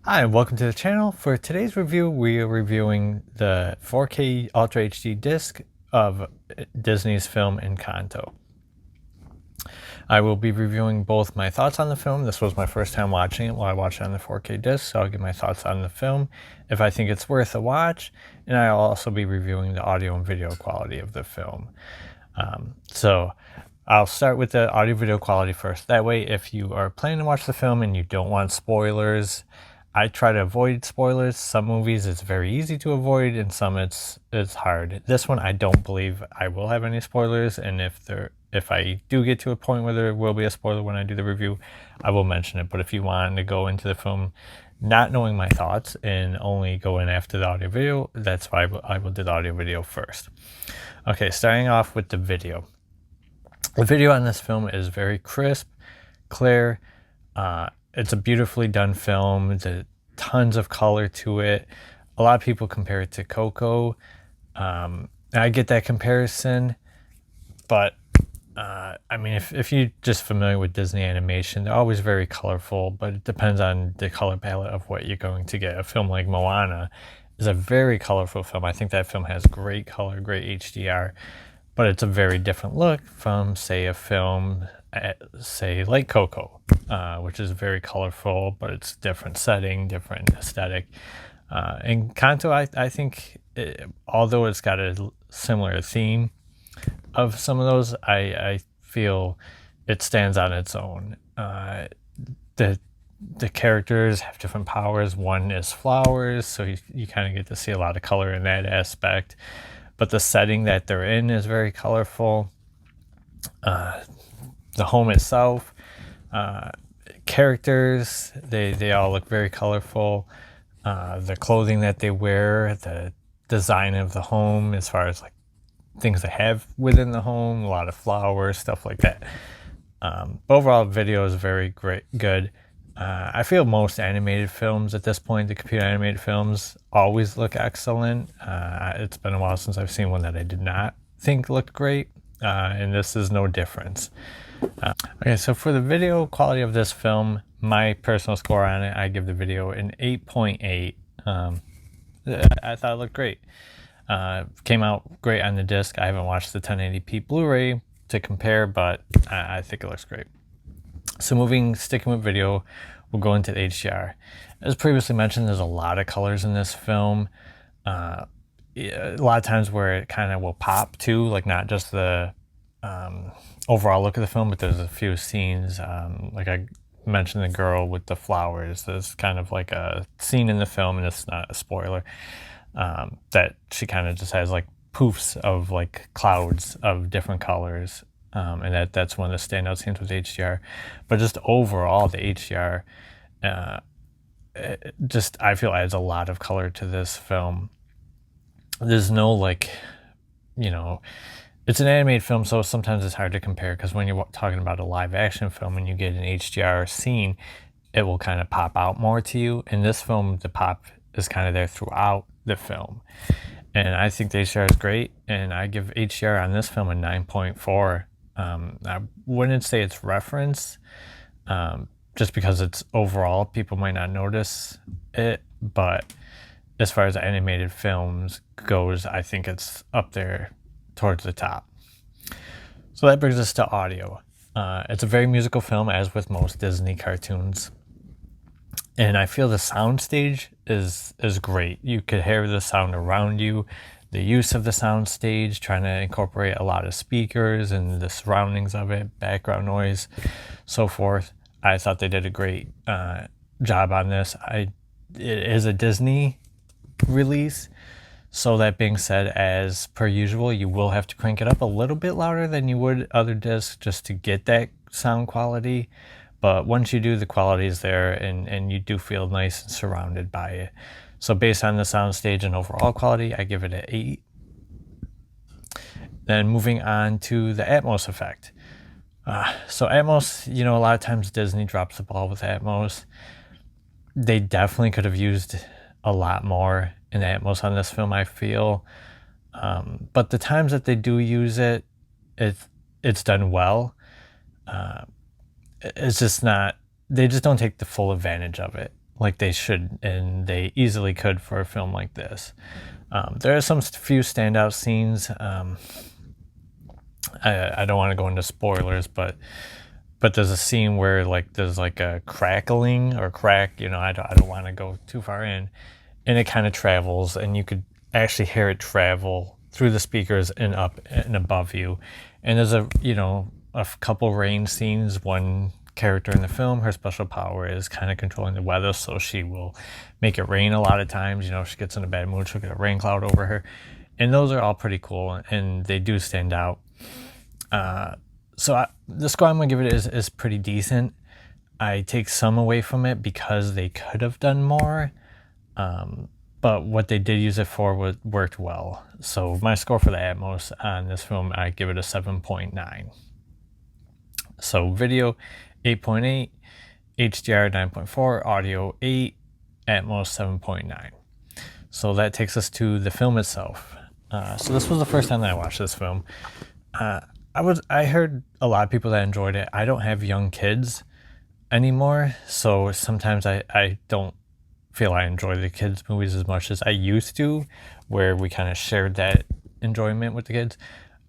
Hi, and welcome to the channel. For today's review, we are reviewing the 4K Ultra HD disc of Disney's film Encanto. I will be reviewing both my thoughts on the film. This was my first time watching it while I watched it on the 4K disc, so I'll give my thoughts on the film, if I think it's worth a watch, and I'll also be reviewing the audio and video quality of the film. So I'll start with the audio video quality first. That way, if you are planning to watch the film and you don't want spoilers, I try to avoid spoilers. Some movies it's very easy to avoid, and some it's hard. This one I don't believe I will have any spoilers, and if I do get to a point where there will be a spoiler when I do the review, I will mention it. But if you want to go into the film not knowing my thoughts and only go in after the audio video, that's why I will do the audio video first. Okay, starting off with the video. The video on this film is very crisp, clear. It's a beautifully done film. There's tons of color to it. A lot of people compare it to Coco. I get that comparison, but I mean, if you're just familiar with Disney animation, they're always very colorful, but it depends on the color palette of what you're going to get. A film like Moana is a very colorful film. I think that film has great color, great HDR, but it's a very different look from, say, a film, say, like Coco, which is very colorful, but it's different setting, different aesthetic. Encanto, I think, although it's got a similar theme of some of those, I feel it stands on its own. The characters have different powers. One is flowers, so you kind of get to see a lot of color in that aspect. But the setting that they're in is very colorful. The home itself, characters, they all look very colorful. The clothing that they wear, the design of the home, as far as like things they have within the home, a lot of flowers, stuff like that. Overall, video is very good. I feel most animated films at this point, the computer animated films, always look excellent. It's been a while since I've seen one that I did not think looked great, and this is no difference. Okay, so for the video quality of this film, my personal score on it, I give the video an 8.8. I thought it looked great. Came out great on the disc. I haven't watched the 1080p Blu-ray to compare, but I think it looks great. So sticking with video, we'll go into the HDR. As previously mentioned, there's a lot of colors in this film. A lot of times where it kind of will pop too, like not just the overall look of the film, but there's a few scenes, like I mentioned the girl with the flowers. There's kind of like a scene in the film, and it's not a spoiler, that she kind of just has like poofs of like clouds of different colors. And that's one of the standout scenes with HDR. But just overall, the HDR I feel adds a lot of color to this film. There's no like, it's an animated film, so sometimes it's hard to compare, because when you're talking about a live action film and you get an HDR scene, it will kind of pop out more to you. In this film, the pop is kind of there throughout the film. And I think the HDR is great, and I give HDR on this film a 9.4. I wouldn't say it's reference, just because it's overall, people might not notice it, but as far as animated films goes, I think it's up there towards the top. So that brings us to audio. It's a very musical film, as with most Disney cartoons. And I feel the soundstage is great. You could hear the sound around you. The use of the soundstage, trying to incorporate a lot of speakers and the surroundings of it, background noise, so forth. I thought they did a great job on this. It is a Disney release, so that being said, as per usual, you will have to crank it up a little bit louder than you would other discs just to get that sound quality. But once you do, the quality is there, and you do feel nice and surrounded by it. So based on the soundstage and overall quality, I give it an 8. Then moving on to the Atmos effect. So Atmos, a lot of times Disney drops the ball with Atmos. They definitely could have used a lot more in Atmos on this film, I feel. But the times that they do use it, it's done well. It's just not, they just don't take the full advantage of it. like they should, and they easily could for a film like this. There are some few standout scenes. I don't want to go into spoilers, but there's a scene where like there's like a crackling or crack, you know, I don't want to go too far in, and it kind of travels, and you could actually hear it travel through the speakers and up and above you. And there's a, you know, a couple rain scenes. One character in the film, her special power is kind of controlling the weather, so she will make it rain a lot of times. You know, if she gets in a bad mood, she'll get a rain cloud over her, and those are all pretty cool, and they do stand out. So the score I'm gonna give it is pretty decent. I take some away from it because they could have done more, but what they did use it for worked well. So my score for the Atmos on this film, I give it a 7.9. So video 8.8, HDR 9.4, audio 8, Atmos 7.9. So that takes us to the film itself. So this was the first time that I watched this film. I heard a lot of people that enjoyed it. I don't have young kids anymore, so sometimes I don't feel I enjoy the kids' movies as much as I used to, where we kind of shared that enjoyment with the kids.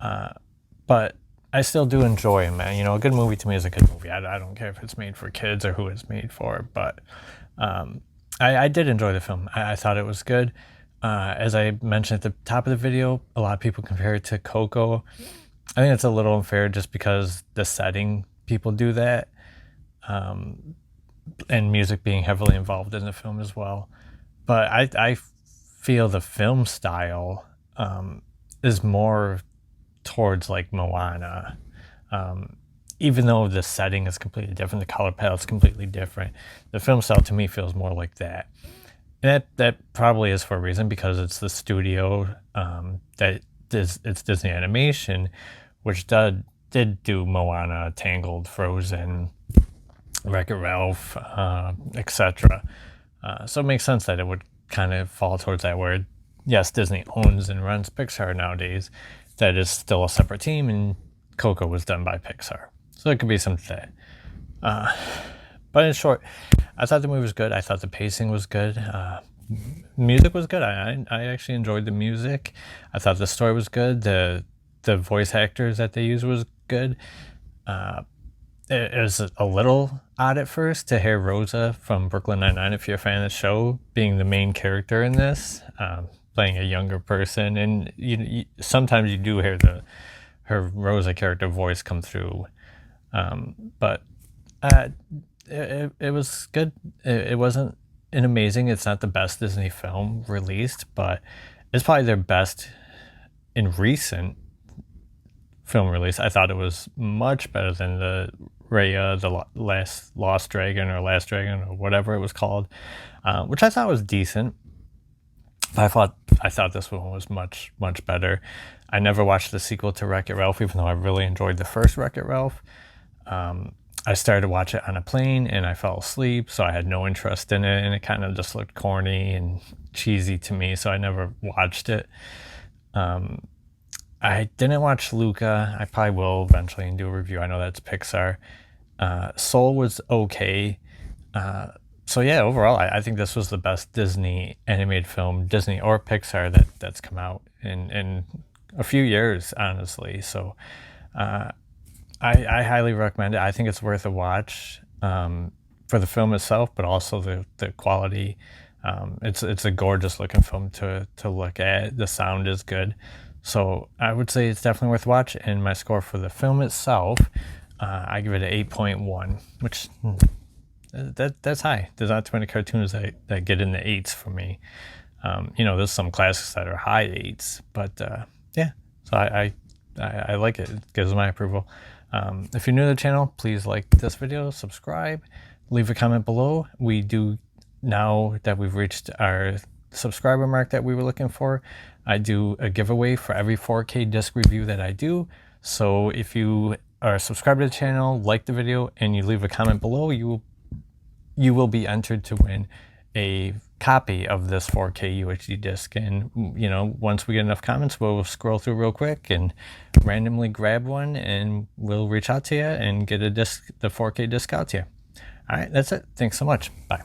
But I still do enjoy them, man. You know, a good movie to me is a good movie. I don't care if it's made for kids or who it's made for, but I did enjoy the film. I thought it was good. As I mentioned at the top of the video, a lot of people compare it to Coco. I think it's a little unfair just because the setting, people do that, and music being heavily involved in the film as well. But I feel the film style is more towards like Moana, even though the setting is completely different, the color palette is completely different. The film style to me feels more like that. And that probably is for a reason, because it's the studio it's Disney Animation, which did do Moana, Tangled, Frozen, Wreck-It Ralph, etc. So it makes sense that it would kind of fall towards that, where yes, Disney owns and runs Pixar nowadays. That is still a separate team, and Coco was done by Pixar. So it could be something like that. But in short, I thought the movie was good. I thought the pacing was good. Music was good. I actually enjoyed the music. I thought the story was good. The voice actors that they used was good. It was a little odd at first to hear Rosa from Brooklyn Nine-Nine, if you're a fan of the show, being the main character in this, playing a younger person. And sometimes you do hear her Rosa character voice come through. But it was good. It wasn't an amazing, it's not the best Disney film released, but it's probably their best in recent film release. I thought it was much better than the Raya, the Last Dragon, or Last Dragon, or whatever it was called, which I thought was decent. I thought this one was much better. I never watched the sequel to Wreck-It Ralph, even though I really enjoyed the first Wreck-It Ralph. I started to watch it on a plane and I fell asleep, so I had no interest in it, and it kind of just looked corny and cheesy to me, so I never watched it. I didn't watch Luca. I probably will eventually and do a review. I know that's Pixar. Soul was okay. So yeah, overall, I think this was the best Disney animated film, Disney or Pixar, that's come out in a few years, honestly. So I highly recommend it. I think it's worth a watch for the film itself, but also the quality. It's a gorgeous looking film to look at. The sound is good. So I would say it's definitely worth watching. And my score for the film itself, I give it an 8.1, which that's high. There's not too many cartoons that get in the 8s for me. There's some classics that are high 8s, but yeah. So I like it. It gives my approval. If you're new to the channel, please like this video, subscribe, leave a comment below. We do, now that we've reached our subscriber mark that we were looking for, I do a giveaway for every 4K disc review that I do. So if you are subscribed to the channel, like the video, and you leave a comment below, you will be entered to win a copy of this 4K UHD disc. And once we get enough comments, we'll scroll through real quick and randomly grab one, and we'll reach out to you and get the 4K disc out to you. All right, that's it. Thanks so much. Bye.